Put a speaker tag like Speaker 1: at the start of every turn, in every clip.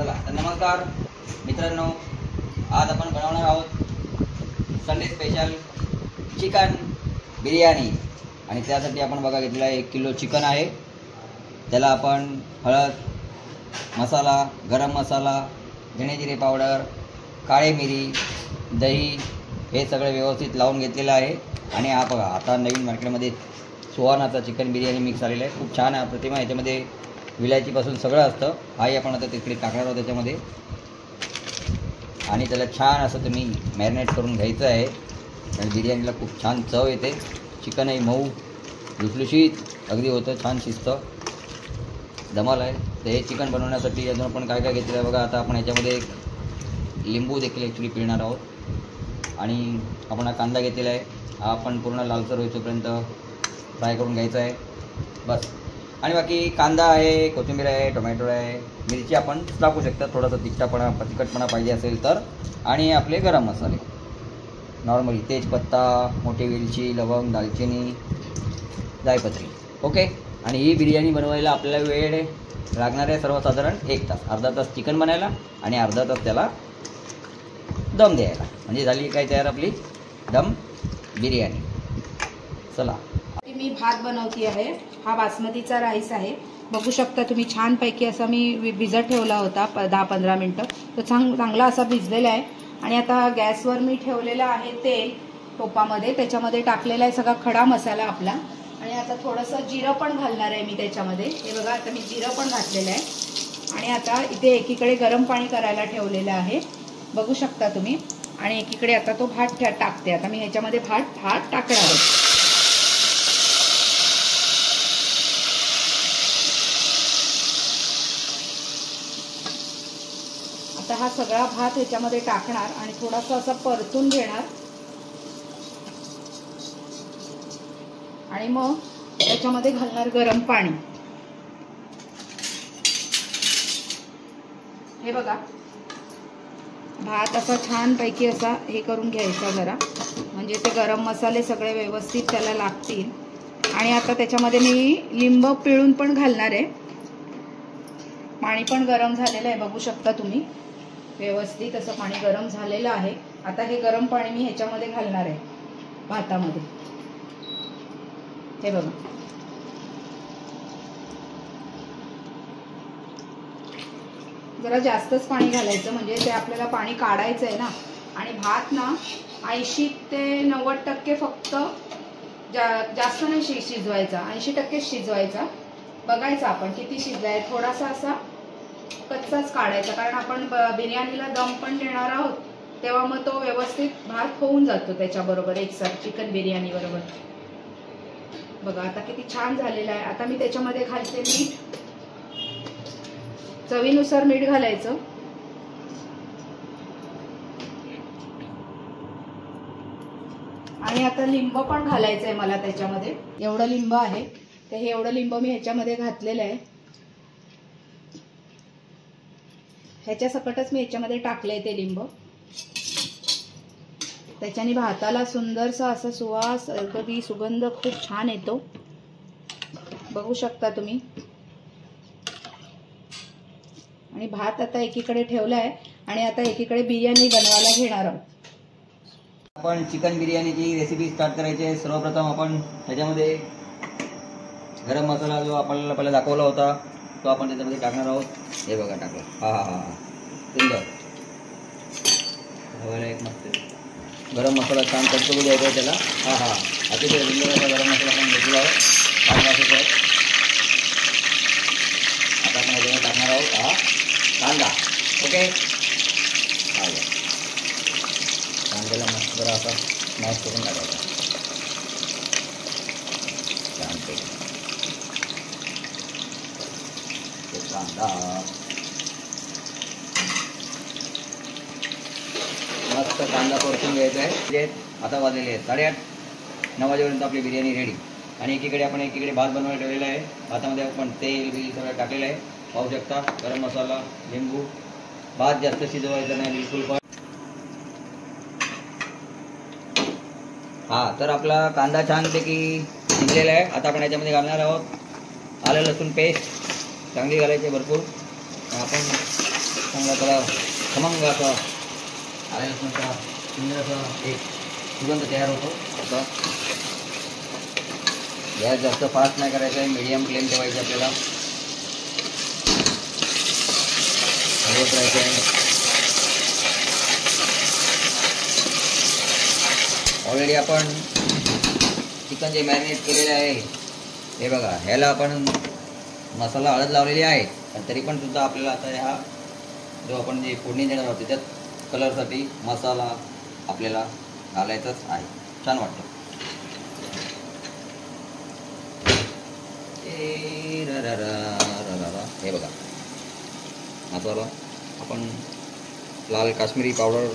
Speaker 1: चला तर नमस्कार मित्रांनो, आज आपण बनवणार आहोत संडे स्पेशल चिकन बिर्याणी। आणि त्यासाठी आपण बघा घेतलेला 1 किलो चिकन आहे। त्याला आपण हळद, मसाला, गरम मसाला, धणे जिरे पावडर, काळे मिरी, दही हे सगळे व्यवस्थित लावून घेतलेलं आहे। आणि हा बघा आता नवीन मार्केटमध्ये सुहानाचा चिकन बिर्याणी मिक्स आलेला आहे, खूप छान आहे, प्रतिमा। याच्यामध्ये विलायचीपासून सगळं असतं। हाही आपण आता तिकडे टाकणार आहोत त्याच्यामध्ये। आणि त्याला छान असं तुम्ही मॅरिनेट करून घ्यायचं आहे आणि बिर्याणीला खूप छान चव येते। चिकनही मऊ लुसलुशीत अगदी होतं, छान शिजतं, धमाल आहे। तर हे चिकन बनवण्यासाठी अजून आपण काय काय घेतलं आहे बघा। आता आपण याच्यामध्ये एक लिंबू देखील ॲक्च्युली पिळणार आहोत। आणि आपण हा कांदा घेतलेला आहे, हा आपण पूर्ण लालसर होईपर्यंत फ्राय करून घ्यायचा आहे बस। आणि बाकी कांदा आहे, कोथिंबीर आहे, टोमॅटो आहे, मिरची आपण टाकू शकता, थोडासा तिखटपणा पाहिजे असेल तर। आणि आपले गरम मसाले नॉर्मली तेजपत्ता, मोठी वेलची, लवंग, दालचिनी, जायपत्री, ओके। आणि ही बिर्याणी बनवायला आपल्याला वेळ लागणार आहे सर्वसाधारण 1 तास, अर्धा तास चिकन बनायला आणि अर्धा तास त्याला दम द्यायला। म्हणजे झाली काय तयार आपली दम बिर्याणी। चला
Speaker 2: मी भात बनवती आहे। हा बासमतीचा राईस आहे, बघू शकता तुम्ही। छानपैकी असा मी भिजत ठेवला होता 10-15 मिनटं, तर चांगला असा भिजलेला आहे। आणि आता गॅसवर मी ठेवलेला आहे तेल टोपामध्ये, त्याच्यामध्ये टाकलेला आहे सगळा खडा मसाला आपला। आणि आता थोडंसं जिरं पण घालणार आहे मी त्याच्यामध्ये, हे बघा आता मी जिरं पण घातलेलं आहे। आणि आता इथे एकीकडे गरम पाणी करायला ठेवलेलं आहे, बघू शकता तुम्ही। आणि एकीकडे आता तो भात टाकते। आता मी ह्याच्यामध्ये भात टाकणार आहे। आता हा सगळा भात ह्याच्यामध्ये टाकणार आणि थोडासा असा परतून घेणार। आणि मग त्याच्यामध्ये घालणार गरम पाणी। हे बघा भात असा छानपैकी असा हे करून घ्यायचा जरा, म्हणजे ते गरम मसाले सगळे व्यवस्थित त्याला लागतील। आणि आता त्याच्यामध्ये मी लिंब पिळून पण घालणार आहे। पाणी पण गरम झालेलं आहे, बघू शकता तुम्ही, व्यवस्थित असं पाणी गरम झालेलं आहे। आता हे गरम पाणी मी ह्याच्यामध्ये घालणार आहे भातामध्ये, हे बघा। जरा जास्तच पाणी घालायचं, म्हणजे ते आपल्याला पाणी काढायचं आहे ना। आणि भात ना 80 ते 90% फक्त, जास्त नाही शिजवायचा, 80% शिजवायचा। बघायचा आपण किती शिजलाय, थोडासा असा कच्चाच काढायचा, कारण आपण बिर्याणीला दम पण देणार आहोत, तेव्हा मग तो व्यवस्थित भात होऊन जातो त्याच्याबरोबर एकसाथ चिकन बिर्याणी बरोबर। बघा आता किती छान झालेला आहे। आता मी त्याच्यामध्ये घालते मीठ, चवीनुसार मीठ घालायचं। आणि आता लिंब पण घालायचं आहे मला त्याच्यामध्ये, एवढं लिंब आहे, तर हे एवढं लिंब मी ह्याच्यामध्ये घातलेलं आहे। ह्याच्या सकटच मी ह्याच्यामध्ये टाकलंय ते लिंब, त्याच्याने भाताला सुंदरसा असा सुवास, अगदी सुगंध खूप छान येतो, बघू शकता तुम्ही। आणि भात आता एकीकडे ठेवलाय आणि आता एकीकडे बिर्याणी बनवायला घेणार आहोत।
Speaker 1: आपण चिकन बिर्याणीची रेसिपी स्टार्ट करायची आहे। सर्वप्रथम आपण त्याच्यामध्ये गरम मसाला जो आपल्याला पहिला दाखवला होता तो आपण त्याच्यामध्ये टाकणार आहोत। हे बघा टाकला, हा सुंदर, एक मस्त गरम मसाला छान तडतडू द्यायचा आहे त्याला। अतिशय सुंदर असा गरम मसाला आपण घेतला आहोत, 5 वासाचा आहे। आता आपण याच्यामध्ये टाकणार आहोत हा कांदा, ओके। कांद्याला मस्त जरा असा मॅश करून टाकायचा छानपैकी कांदा, मस्त कांदा परतून घ्यायचा आहे। आता वाजलेले आहेत 8:30-9 वाजेपर्यंत आपली बिर्याणी रेडी। आणि एकीकडे भात बनवायला ठेवलेला आहे, भातामध्ये आपण तेल बिल सगळं टाकलेलं आहे, पाहू शकता। गरम मसाला, लिंबू, भात जास्त शिजवायचा नाही बिलकुल पण। तर आपला कांदा छानपैकी शिजलेला आहे। आता आपण याच्यामध्ये घालणार आहोत आलं लसूण पेस्ट, चांगली घालायची भरपूर। आपण चांगला त्याला खमंग असा आल्यानंतर सुंदर असा एक सुगंध तयार होतो. असा गॅस जास्त फास्ट नाही करायचा आहे, मीडियम फ्लेम ठेवायची आपल्याला. हलवत राहायचं आहे. ऑलरेडी आपण चिकन जे मॅरिनेट केलेले आहे हे बघा, ह्याला आपण मसाला हळद लावलेली आहे, पण तरी पण सुद्धा आपल्याला आता ह्या जो आपण जे फोडणी देणार आहोत त्याच्यात कलरसाठी मसाला आपल्याला घालायचाच आहे. छान वाटतं. हे बघा मसाला आपण लाल काश्मीरी पावडर,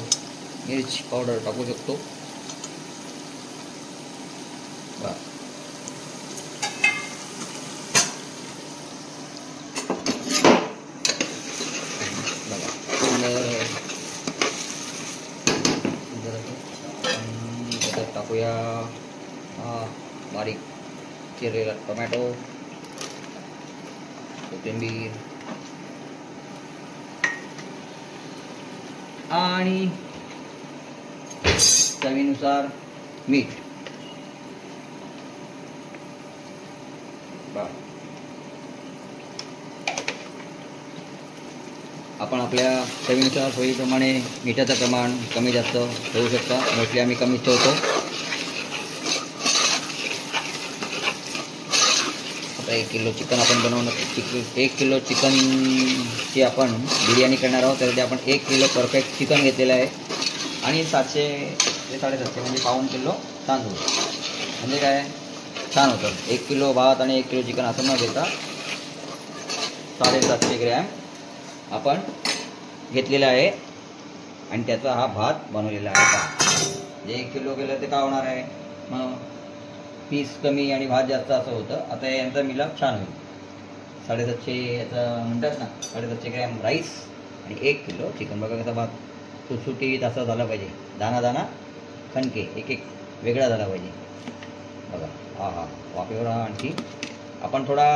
Speaker 1: मिरची पावडर टाकू शकतो. त्याच्यात टाकूया बारीक चिरलेला टोमॅटो, कोथिंबीर आणि चवीनुसार मीठ. आपण आपल्या चवीनुसार सोयीप्रमाणे मिठाचं प्रमाण कमी जास्त ठेवू शकता. मोस्टली आम्ही कमीच ठेवतो. आता 1 किलो चिकन आपण बनवणार. 1 किलो चिकनची आपण बिर्याणी करणार आहोत. त्यासाठी आपण 1 किलो परफेक्ट चिकन घेतलेलं आहे आणि 700 ते 750 म्हणजे पाऊण किलो तांदूळ. म्हणजे काय छान होतं. 1 किलो भात आणि 1 किलो चिकन असं न घेता 750 ग्रॅम आपण घेतलेला आहे आणि त्याचा हा भात बनवलेला आहे. जे 1 किलो केलं ते काय होणार आहे, मग पीस कमी आणि भात जास्त असं होतं. आता यांचा मिलाप छान होईल. 750 याचं म्हणतात ना, 750 ग्रॅम राईस आणि 1 किलो चिकन. बघा कसा भात सुटसुटीत असा झाला पाहिजे. दाना दाना खणके एक एक वेगळा झाला पाहिजे. बघा हा हा वाफेवर आणखी आपण थोडा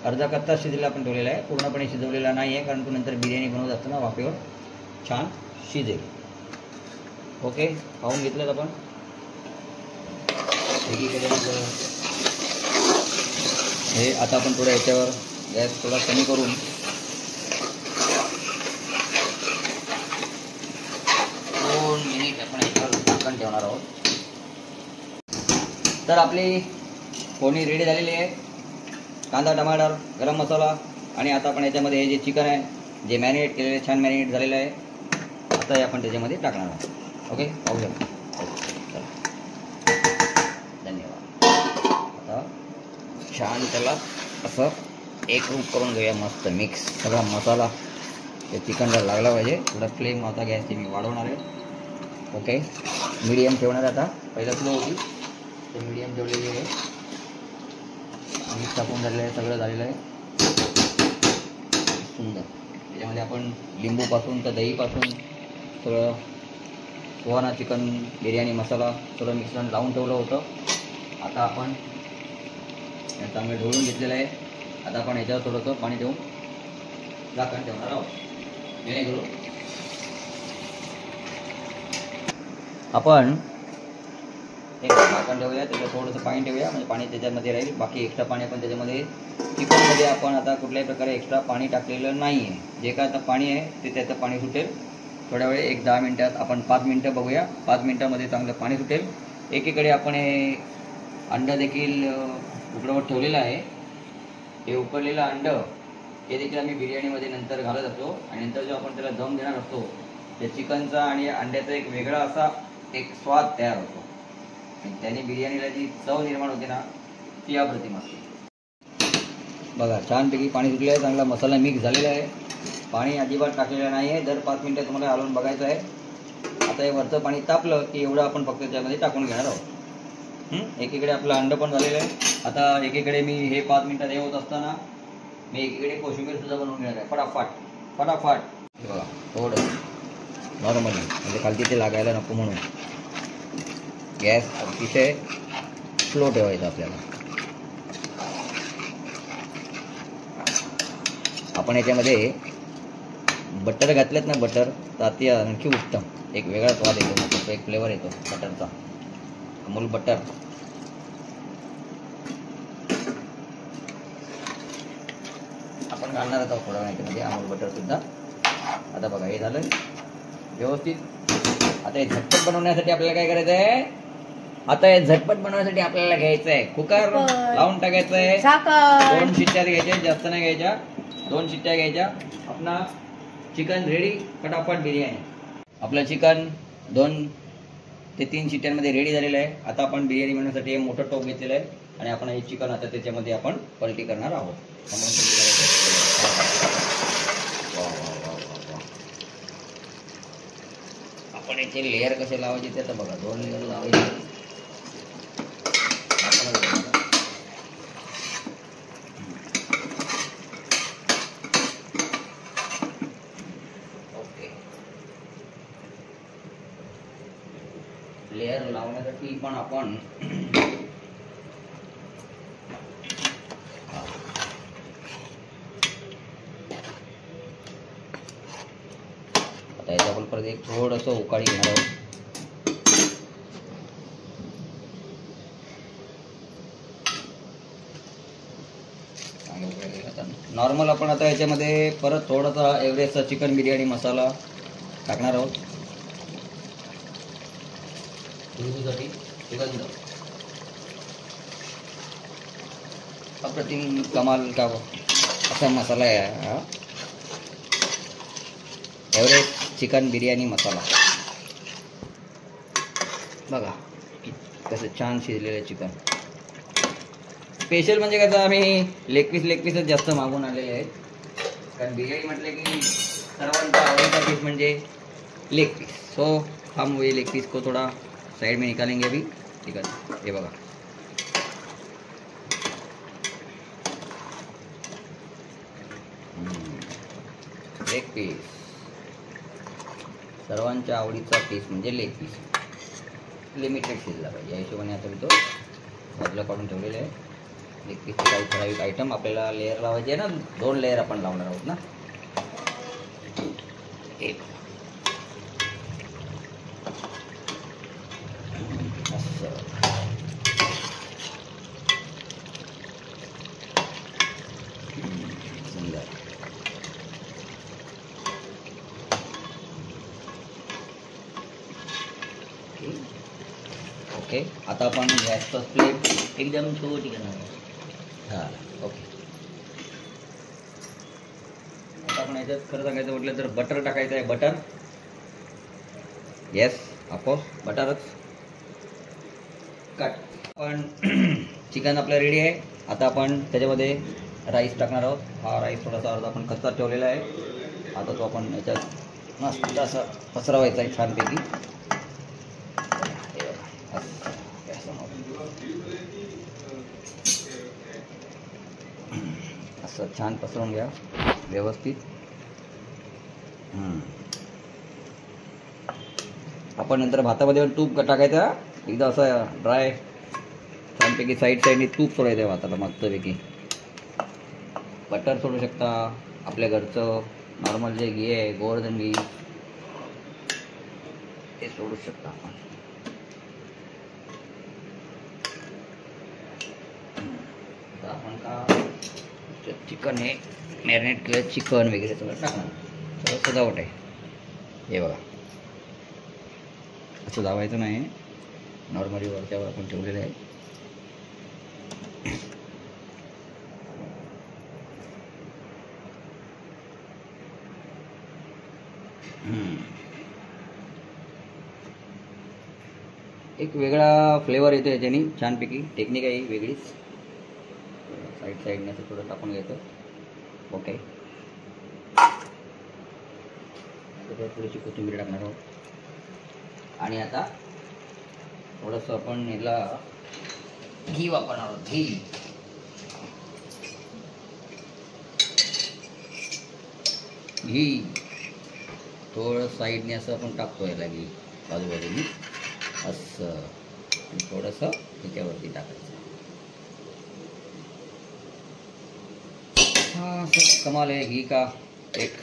Speaker 1: अर्धा कच्चा शिजलेला आपण ठेवलेला आहे. पूर्णपणे शिजवलेला नाही आहे, कारण तो नंतर बिर्याणी बनवत असताना वाफेवर छान शिजेल. ओके, पाहून घेतलं आपण. हे आता आपण थोडं याच्यावर गॅस थोडा कमी करून 2 मिनिट आपण याच्यावर झाकण ठेवणार आहोत. तर आपली फोडणी रेडी झालेली आहे. कांदा, टमाटर, गरम मसाला आणि आता आपण याच्यामध्ये हे जे चिकन आहे जे मॅरिनेट केलेले छान मॅरिनेट झालेलं आहे, आता हे आपण त्याच्यामध्ये टाकणार आहोत. ओके, पाहूया. धन्यवाद. आता छान त्याला असं एक रूप करून घेऊया. मस्त मिक्स सगळा मसाला त्या चिकनला लागला पाहिजे. थोडा फ्लेम आता गॅसची मी वाढवणार आहे. ओके, मीडियम ठेवणार. आता पहिला स्लो होती ते मीडियम ठेवलेली आहे. मिक्स टाकून झालेलं आहे, सगळं झालेलं आहे. सुंदर. त्याच्यामध्ये आपण लिंबूपासून तर दहीपासून सगळं सुहाना चिकन बिर्याणी मसाला सगळं मिश्रण लावून ठेवलं होतं. आता आपण चांगलं ढवळून घेतलेलं आहे. आता आपण याच्यावर थोडंसं पाणी देऊन झाकण ठेवणार आहोत. जेणेकरून आपण एक झाकण ठेवूया, त्याच्यात थोडंसं पाणी ठेवूया, म्हणजे पाणी त्याच्यामध्ये राहील. बाकी एक्स्ट्रा पाणी आपण त्याच्यामध्ये चिकनमध्ये आपण आता कुठल्याही प्रकारे एक्स्ट्रा पाणी टाकलेलं नाही आहे. जे काय आता पाणी आहे ते त्याचं पाणी सुटेल थोड्या वेळ. 1-10 मिनटात आपण 5 मिनटं बघूया. 5 मिनटामध्ये चांगलं पाणी सुटेल. एकीकडे आपण हे अंडं देखील उकडवत ठेवलेलं आहे. हे उकडलेलं अंडं हे देखील आम्ही बिर्याणीमध्ये नंतर घालत असतो आणि नंतर जेव्हा आपण त्याला दम देणार असतो त्या चिकनचा आणि अंड्याचा एक वेगळा असा एक स्वाद तयार होतो आणि त्याने बिर्याणीला जी चव निर्माण होते ना ती अप्रतिम असते. बघा छानपैकी पाणी सुटलं आहे. चांगला मसाला मिक्स झालेला आहे. पाणी अजिबात टाकलेलं नाही आहे. दर 5 मिनटं तुम्हाला हलवून बघायचं आहे. आता हे वरचं पाणी तापलं की एवढं आपण फक्त त्यामध्ये टाकून घेणार आहोत. एकीकडे आपलं अंड पण झालेलं आहे. आता एकीकडे मी हे 5 मिनटात हे होत असताना मी एकीकडे कोशिंबीर सुद्धा बनवून घेणार आहे. फटाफट. बघा थोडं नॉर्मली, म्हणजे खालती ते लागायला नको म्हणून गॅस अतिशय स्लो ठेवायचा आपल्याला. आपण याच्यामध्ये बटर घातलेत ना, बटर तर अति आणखी उत्तम, एक वेगळा स्वाद येतो, त्याचा एक फ्लेवर येतो बटरचा. अमूल बटर आपण घालणार आहोत थोड्या वेळामध्ये, अमूल बटर सुद्धा. आता बघा हे झालं व्यवस्थित. आता हे झटपट बनवण्यासाठी आपल्याला काय करायचं आहे, आता हे झटपट बनवण्यासाठी आपल्याला घ्यायचं आहे कुकर, लावून टाकायचं आहे. 2 शिट्ट्या घ्यायच्या, जास्त नाही घ्यायच्या, 2 शिट्ट्या घ्यायच्या. आपला चिकन रेडी, फटाफट बिर्याणी. आपलं चिकन 2 ते 3 शिट्ट्यांमध्ये रेडी झालेलं आहे. आता आपण बिर्याणी बनवण्यासाठी मोठं टोप घेतलेलं आहे आणि आपण हे चिकन आता त्याच्यामध्ये आपण पलटी करणार आहोत. आपण याचे लेअर कसे लावायचे ते आता बघा. 2 लेअर लावायचे. लेअर लावण्यासाठी पण आपण आता याच्या आपण परत एक थोडंसं उकाळी घेणार आहोत. नॉर्मल आपण आता याच्यामध्ये परत थोडासा एव्हरेस्टचा चिकन बिर्याणी मसाला टाकणार आहोत. साठी सुगंध अप्रतिम कमाल का असा मसाला आहे हा, एव्हरेस्ट चिकन बिर्याणी मसाला. बघा कसं छान शिजलेलं चिकन. स्पेशल म्हणजे कसं आम्ही लेग पीसच जास्त मागून आलेले आहेत, कारण बिर्याणी म्हटलं की सर्वांचा आवडता पीस म्हणजे लेग पीस. सो हम वही लेग पीस को थोड़ा साइड में निकालेंगे अभी. ठीक है, ये बघा लेग पीस, सर्वांच्या आवडीचा पीस म्हणजे लेग पीस. लिमिटेड शिजला पाहिजे या हिशोबाने आता मी तो बाजूला काढून ठेवलेला आहे. लेग पीसचे काही ठराविक आयटम आपल्याला लेअर लावायचे आहे ना, 2 लेअर आपण लावणार आहोत ना. एक सुंदर. ओके, आता आपण गॅसचा फ्लेम एकदम छोटी करणार आहोत. हां ओके. आता आपण याच्यात खरं सांगायचं म्हटलं तर बटर टाकायचं आहे. बटर, येस ऑफकोर्स बटरच. कट. पण चिकन आपलं रेडी आहे. आता आपण त्याच्यामध्ये राईस टाकणार आहोत. हा राईस थोडासा अर्धा आपण कच्चा ठेवलेला आहे. आता तो आपण याच्यात मस्त असा पसरवायचा आहे छानपैकी. असं छान पसरवून घ्या व्यवस्थित. आपण नंतर भातामध्ये तूप टाकायचं. एकदा असं ड्राय छानपैकी साईडने तूप सोडायचं भाताला मस्तपैकी. बटर सोडू शकता, आपल्या घरचं नॉर्मल जे घी आहे गोवर्धन घी ते सोडू शकता आपण. आपण का चिकन हे मॅरिनेट केलं चिकन वगैरे सगळं टाकणार. सगळं सजावट आहे. हे बघा असं दाबायचं नाही, नॉर्मली वरच्यावर आपण ठेवलेलं आहे. एक वेगळा फ्लेवर येतो याच्याने छानपैकी. टेक्निक आहे वेगळीच. साईडने असं थोडं टाकून घ्यायचं. ओके, थोडीशी कोथिंबीर टाकणार आहोत. आणि आता थोडंसं आपण याला घी वापरणार आहोत. घी थोडं साईडने असं आपण टाकतो याला घी बाजूबाजूनी असं. थोडंसं त्याच्यावरती टाकायचं. हा असं कमाल आहे घी का एक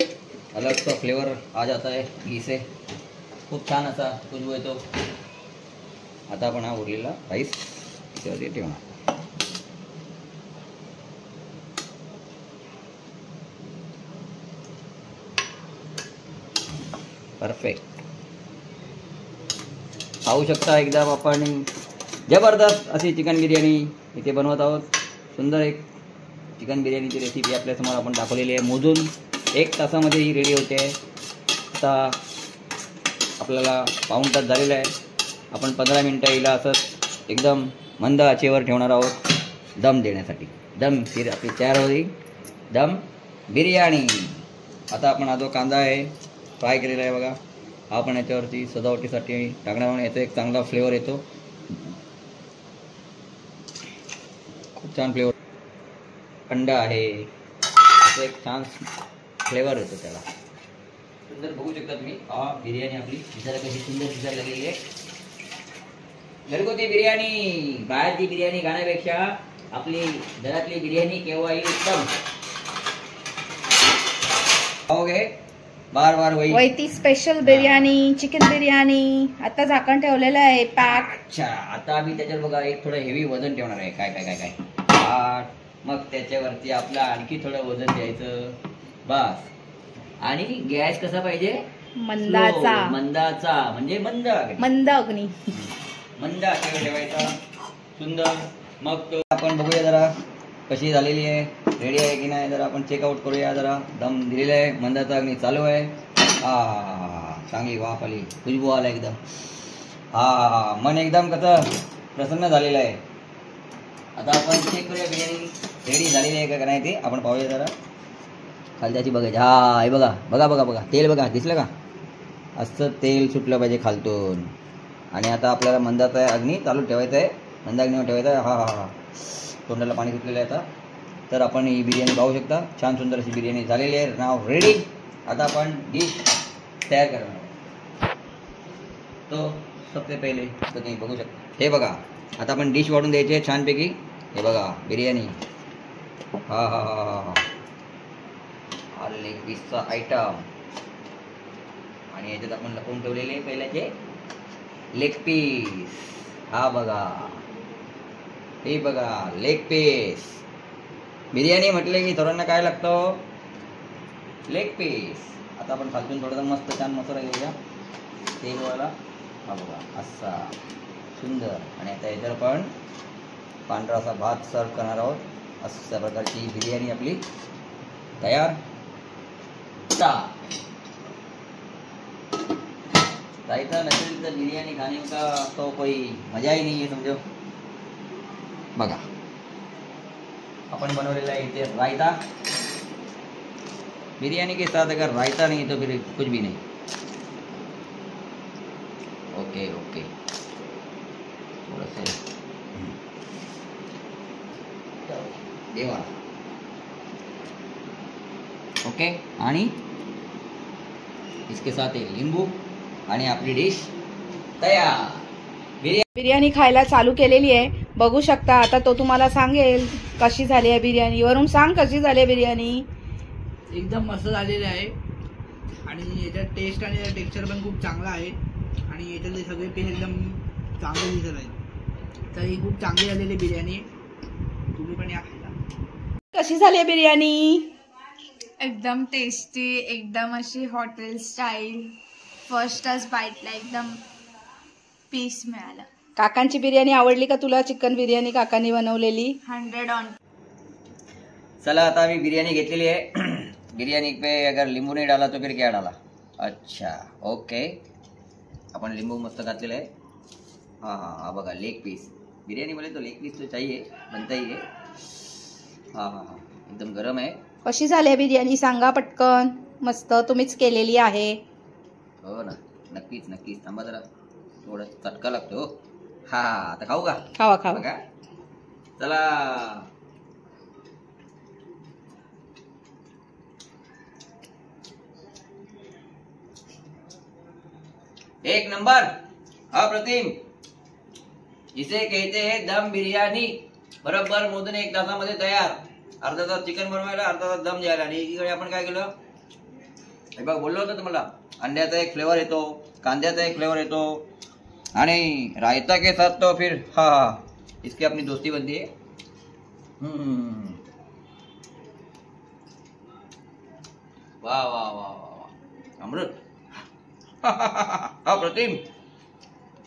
Speaker 1: अलग सा फ्लेवर आ जाता है घी से, खूप छान असा खुशबू येतो. आता आपण हा उरलेला राईस त्याच्यावरती ठेवणार. परफेक्ट. पाहू शकता एकदम आपण जबरदस्त अशी चिकन बिर्याणी इथे बनवत आहोत. सुंदर एक चिकन बिर्याणीची रेसिपी आपल्यासमोर आपण दाखवलेली आहे. मोजून 1 तासामध्ये ही रेडी होते. आता आपल्याला पाऊण तास झालेला आहे. आपण 15 मिनटं हिला असंच एकदम मंद आचेवर ठेवणार आहोत दम देण्यासाठी. दम फिर आपली तयार होईल दम बिर्याणी. आता आपण हा जो कांदा आहे फ्राय केलेला आहे बघा, हा पण याच्यावरती सजावटीसाठी टाकण्यामुळे याचा एक चांगला फ्लेवर येतो. खूप छान फ्लेवर. अंडा आहे, याचा एक छान फ्लेवर येतो त्याला. सुंदर बघू शकता तुम्ही. हा बिर्याणी आपली दिसायला कशी सुंदर दिसायला लागलेली आहे. घरगुती बिर्याणी, बाहेरची बिर्याणी खाण्यापेक्षा आपली घरातली बिर्याणी केव्हाही उत्तम. ओके, बार बार
Speaker 2: वैती स्पेशल बिर्याणी, चिकन बिर्याणी. आता झाकण ठेवलेलं आहे पॅक.
Speaker 1: अच्छा, आता आम्ही त्याच्यावर बघा एक थोडं हेवी वजन ठेवणार आहे. काय काय काय काय आठ, मग त्याच्यावरती आपलं आणखी थोडं वजन द्यायचं बस. आणि गॅस कसा पाहिजे?
Speaker 2: मंदाचा.
Speaker 1: मंदाचा म्हणजे मंद
Speaker 2: मंद अग्नी.
Speaker 1: मंद आचेवर ठेवायचा. सुंदर. मग तो आपण बघूया जरा कशी झालेली आहे, रेडी आहे की नाही. जरा आपण चेकआउट करूया. जरा दम दिलेला आहे, मंदाचा अग्नी चालू आहे. चांगली वाफ आली, खुशबू आला एकदम. मन एकदम कसं प्रसन्न झालेलं आहे. आता आपण चेक करूया बिर्याणी रेडी झालेली आहे का नाही ते आपण पाहूया. जरा खालच्याची बघायची. हे बघा बघा बघा बघा, तेल बघा दिसलं का? असं तेल सुटलं पाहिजे खालतून. आणि आता आपल्याला मंदाचा अग्नी चालू ठेवायचा आहे, मंद अग्नीवर ठेवायचा आहे. तोंडाला पाणी सुटलेलं आहे आता. तर आपण ही बिर्याणी पाहू शकता. छान सुंदर अशी बिर्याणी झालेली आहे. नाव रेडी. आता आपण डिश तयार करणार. तो सबसे पहिले तर तुम्ही बघू शकता. हे बघा, आता आपण डिश वाढून द्यायची आहे छानपैकी. हे बघा बिर्याणी. हा लेग पीसचा आयटम. आणि याच्यात आपण लपवून ठेवलेले पहिल्याचे लेग पीस. हा बघा, हे बघा लेग पीस. बिर्याणी म्हटले की थोड्यांना काय लागतं? Leg piece. आता आपण खालून थोडासा मस्त छान मसाला घेऊया तेलवाला. हा बघा असा सुंदर. आणि आता याच्यावर आपण पांढरा असा भात सर्व करणार आहोत. अशा प्रकारची बिर्याणी आपली तयार. रायता नसेल तर बिर्याणी खाने का तो कोई मजा ही नहीं है समझो. बघा अपन बनवलेला है इथे रायता. बिरयानी के साथ अगर रायता नहीं तो फिर कुछ भी नहीं. ओके ओके, थोड़े से देवा. ओके, आणि इसके साथ एक लिंबू आणि आपली डिश तयार.
Speaker 2: बिर्याणी खायला चालू केलेली आहे, बघू शकता. आता तो तुम्हाला सांगेल कशी झाली आहे बिर्याणी. वरून सांग कशी झाली आहे बिर्याणी.
Speaker 3: एकदम मस्त झालेली आहे. आणि याच्यात टेस्ट आणि टेक्स्चर पण खूप चांगला आहे. आणि याच्यातले सगळे पीस एकदम चांगले दिसत आहेत. तर ही खूप चांगली झालेली बिर्याणी. तुम्ही पण या खायला.
Speaker 2: कशी झाली आहे बिर्याणी?
Speaker 4: एकदम टेस्टी, एकदम अशी हॉटेल स्टाईल. फर्स्टच बाईटला एकदम पीस मिळाला.
Speaker 2: काकांची बिर्याणी आवडली का तुला? चिकन बिर्याणी काकांनी बनवलेली
Speaker 4: 100 ऑन.
Speaker 1: चला आता अभी बिरयानी घेतलेली आहे. बिरयानी पे अगर लिंबू नहीं डाला तो फिर क्या डाला? अच्छा ओके, अपन लिंबू मस्त घातलेलं आहे. हाँ बघा लेग पीस. बिरयानी बोले तो लेग पीस तो चाहिए, बनता ही है. हाँ एकदम गरम आहे.
Speaker 2: कशी झाली आहे बिर्याणी सांगा पटकन. मस्त, तुम्हीच केलेली आहे.
Speaker 1: हो ना, नक्कीच नक्कीच. थांबा जरा, थोडं चटका लागतो. हा आता खाऊ का?
Speaker 2: खावा खावा.
Speaker 1: बघा चला. एक नंबर, अप्रतिम. इसे कहते हैं दम बिर्याणी. बरोबर मोजून 1 तासामध्ये तयार. अर्धा तास चिकन बनवायला, अर्धा तास दम द्यायला. आणि एकीकडे आपण काय केलं? हे बघ बोललो होतं तुम्हाला, अंड्याचा एक फ्लेवर येतो, कांद्याचा एक फ्लेवर येतो आणि रायता के साथ तो फिर हा इसकी अपनी दोस्ती बनती है. वाह वाह वाह वाह, अमृत. अप्रतिम.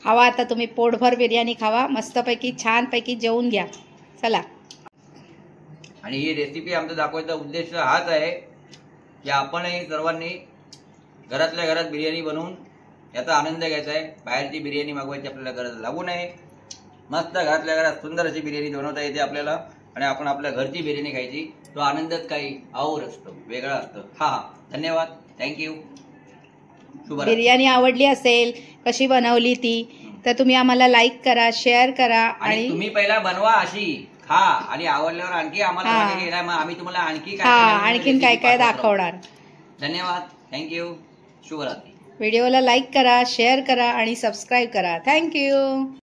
Speaker 2: खावा आता तुम्ही, पोटभर बिर्याणी खावा, मस्तपैकी छानपैकी जेवून घ्या. चला.
Speaker 1: आणि ही रेसिपी आमचा दाखवायचा उद्देश हाच आहे की आपणही सर्वांनी घरातल्या घरात बिर्याणी बनवून याचा आनंद घ्यायचा आहे. बाहेरची बिर्याणी मागवायची आपल्याला गरज लागू नये. मस्त घरातल्या घरात सुंदर अशी बिर्याणी बनवता येते आपल्याला आणि आपण आपल्या घरची बिर्याणी खायची. तो आनंदच काही और असतो, वेगळा असतो. हा, धन्यवाद, थँक्यू.
Speaker 2: बिर्याणी आवडली असेल, कशी बनवली ती, तर तुम्ही आम्हाला लाईक करा, शेअर करा
Speaker 1: आणि तुम्ही पहिला बनवा अशी, खा आणि आवडल्यावर आणखी आम्हाला मागे गेला, मग आम्ही तुम्हाला आणखी
Speaker 2: आणखीन काय काय दाखवणार.
Speaker 1: धन्यवाद, थँक्यू. शुभरात्री.
Speaker 2: व्हिडिओला लाईक करा, शेअर करा आणि सबस्क्राईब करा. थँक्यू.